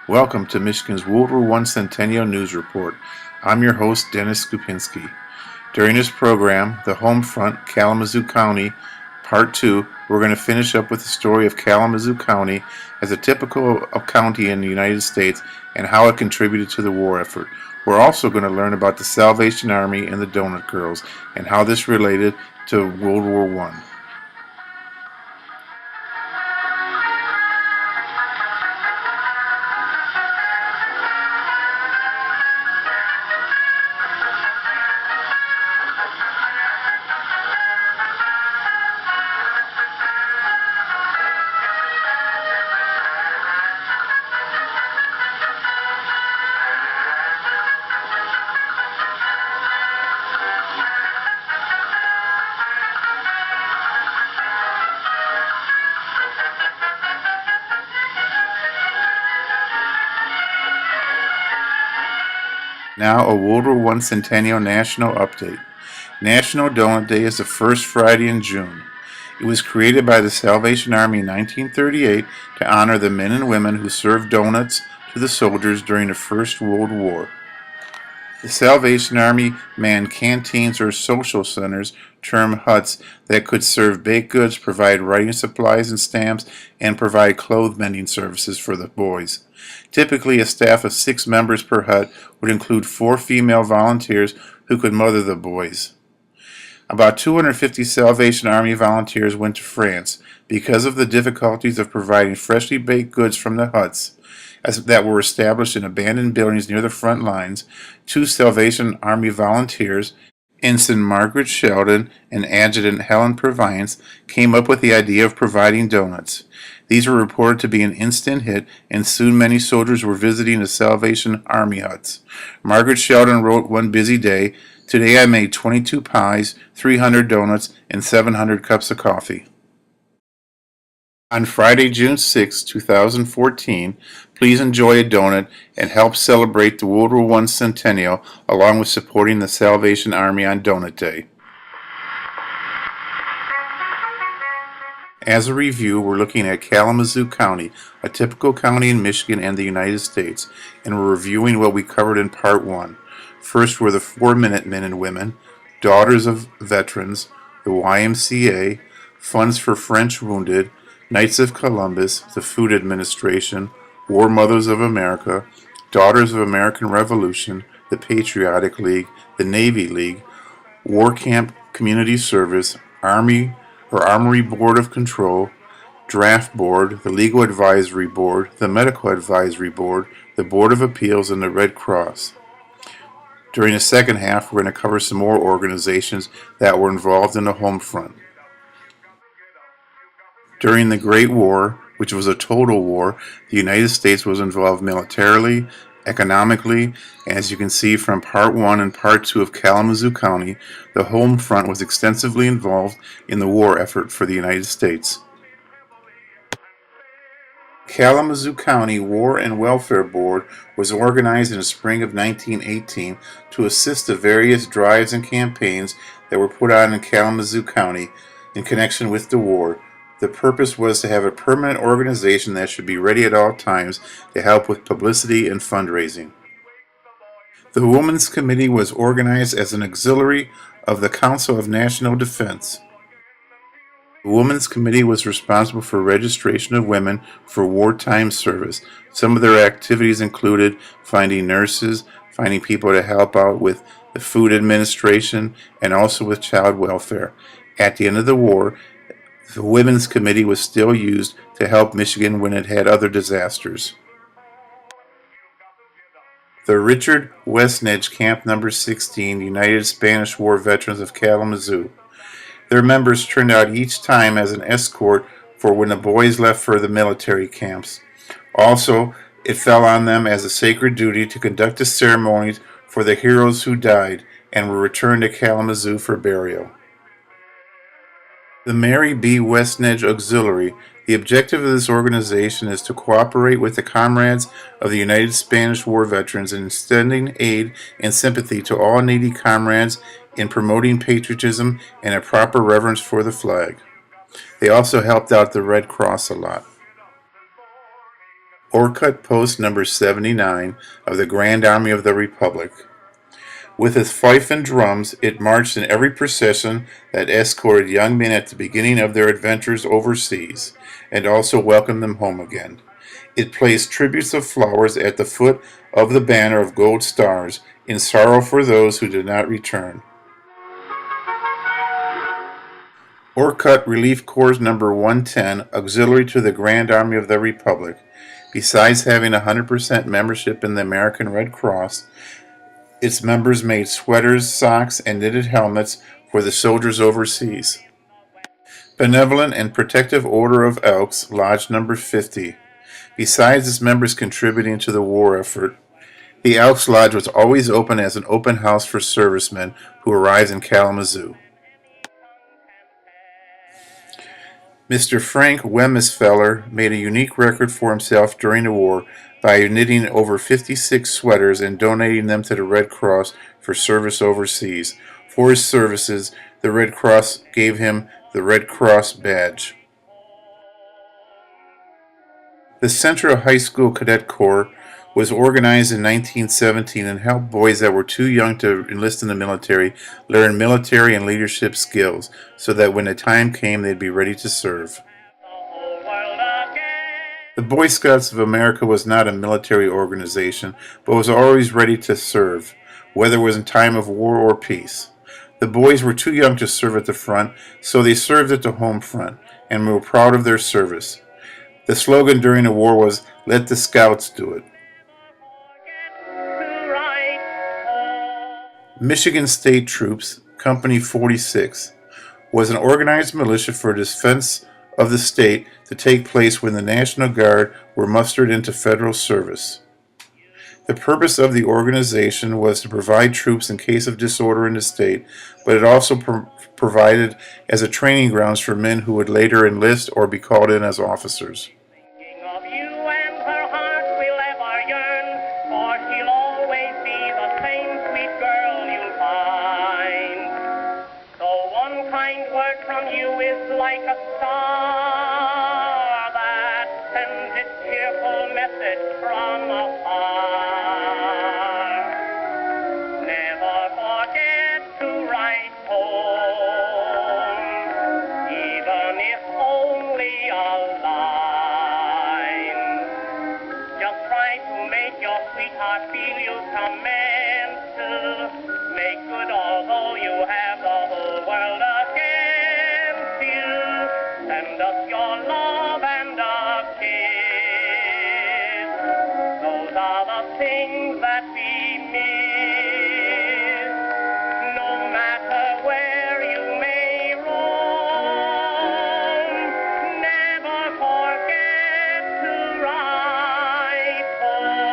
Welcome to Michigan's WW1 Centennial News Report. I'm your host, Dennis Skupinski. During this program, The Home Front, Kalamazoo County, Part 2, we're going to finish up with the story of Kalamazoo County as a typical county in the United States and how it contributed to the war effort. We're also going to learn about the Salvation Army and the Doughnut Girls and how this related to World War I. Now a World War I Centennial National Update. National Doughnut Day is the first Friday in June. It was created by the Salvation Army in 1938 to honor the men and women who served doughnuts to the soldiers during the First World War. The Salvation Army manned canteens or social centers, termed huts, that could serve baked goods, provide writing supplies and stamps, and provide clothes mending services for the boys. Typically, a staff of 6 members per hut would include 4 female volunteers who could mother the boys. About 250 Salvation Army volunteers went to France because of the difficulties of providing freshly baked goods from the huts that were established in abandoned buildings near the front lines. 2 Salvation Army volunteers, Ensign Margaret Sheldon and Adjutant Helen Purviance, came up with the idea of providing donuts. These were reported to be an instant hit, and soon many soldiers were visiting the Salvation Army huts. Margaret Sheldon wrote one busy day, "Today I made 22 pies, 300 donuts, and 700 cups of coffee." On Friday, June 6, 2014, please enjoy a donut and help celebrate the World War I Centennial along with supporting the Salvation Army on Doughnut Day. As a review, we're looking at Kalamazoo County, a typical county in Michigan and the United States, and we're reviewing what we covered in Part 1. First were the 4 Minutemen and Women, Daughters of Veterans, the YMCA, Funds for French Wounded, Knights of Columbus, the Food Administration, War Mothers of America, Daughters of American Revolution, the Patriotic League, the Navy League, War Camp Community Service, Armory Board of Control, Draft Board, the Legal Advisory Board, the Medical Advisory Board, the Board of Appeals, and the Red Cross. During the second half, we're going to cover some more organizations that were involved in the home front. During the Great War, which was a total war, the United States was involved militarily, economically, and as you can see from Part 1 and Part 2 of Kalamazoo County, the home front was extensively involved in the war effort for the United States. Kalamazoo County War and Welfare Board was organized in the spring of 1918 to assist the various drives and campaigns that were put on in Kalamazoo County in connection with the war. The purpose was to have a permanent organization that should be ready at all times to help with publicity and fundraising. The Women's Committee was organized as an auxiliary of the Council of National Defense. The Women's Committee was responsible for registration of women for wartime service. Some of their activities included finding nurses, finding people to help out with the food administration, and also with child welfare. At the end of the war, the Women's Committee was still used to help Michigan when it had other disasters. The Richard Westnedge Camp No. 16 United Spanish War Veterans of Kalamazoo. Their members turned out each time as an escort for when the boys left for the military camps. Also, it fell on them as a sacred duty to conduct the ceremonies for the heroes who died and were returned to Kalamazoo for burial. The Mary B. Westnedge Auxiliary. The objective of this organization is to cooperate with the comrades of the United Spanish War Veterans in extending aid and sympathy to all needy comrades in promoting patriotism and a proper reverence for the flag. They also helped out the Red Cross a lot. Orcutt Post number 79 of the Grand Army of the Republic. With its fife and drums, it marched in every procession that escorted young men at the beginning of their adventures overseas, and also welcomed them home again. It placed tributes of flowers at the foot of the banner of gold stars, in sorrow for those who did not return. Orcutt Relief Corps number 110, auxiliary to the Grand Army of the Republic. Besides having 100% membership in the American Red Cross, its members made sweaters, socks, and knitted helmets for the soldiers overseas. Benevolent and Protective Order of Elks, Lodge number 50. Besides its members contributing to the war effort, the Elks Lodge was always open as an open house for servicemen who arrived in Kalamazoo. Mr. Frank Wemmisfeller made a unique record for himself during the war by knitting over 56 sweaters and donating them to the Red Cross for service overseas. For his services, the Red Cross gave him the Red Cross badge. The Central High School Cadet Corps was organized in 1917 and helped boys that were too young to enlist in the military learn military and leadership skills so that when the time came they'd be ready to serve. The Boy Scouts of America was not a military organization, but was always ready to serve, whether it was in time of war or peace. The boys were too young to serve at the front, so they served at the home front, and were proud of their service. The slogan during the war was, "Let the Scouts do it." Michigan State Troops, Company 46, was an organized militia for defense of the state to take place when the National Guard were mustered into federal service. The purpose of the organization was to provide troops in case of disorder in the state, but it also provided as a training grounds for men who would later enlist or be called in as officers. Like a star that sends its cheerful message from afar. Never forget to write home, even if only a line. Just try to make your sweetheart feel you come meant to make good although you have the whole world against you. Send us your love and a kiss. Those are the things that we miss. No matter where you may roam, never forget to write home.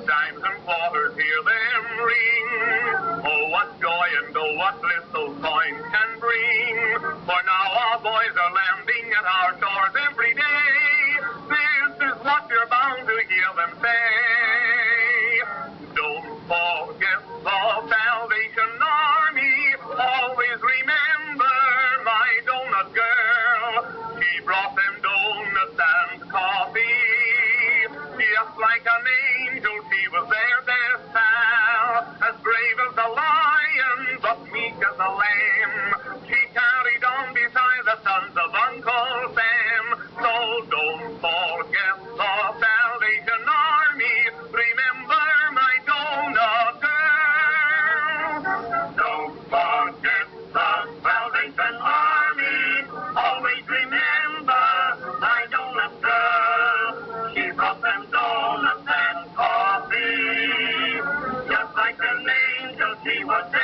Dimes and quarters, hear them ring. Oh, what joy and oh, what bliss those coins can bring. For now our boys are landing at our shores every day. This is what you're bound to hear them say. Don't forget the Salvation Army. Always remember my donut girl. She brought them donuts and coffee. Just like an angel, she was their best pal. As brave as a lion, but meek as a lamb. She carried on beside the sons of Uncle Sam. So don't forget the Salvation Army. Remember my donut girl. Don't forget the Salvation Army. Always remember my donut girl. She brought them donuts and coffee. Just like an angel, she was there.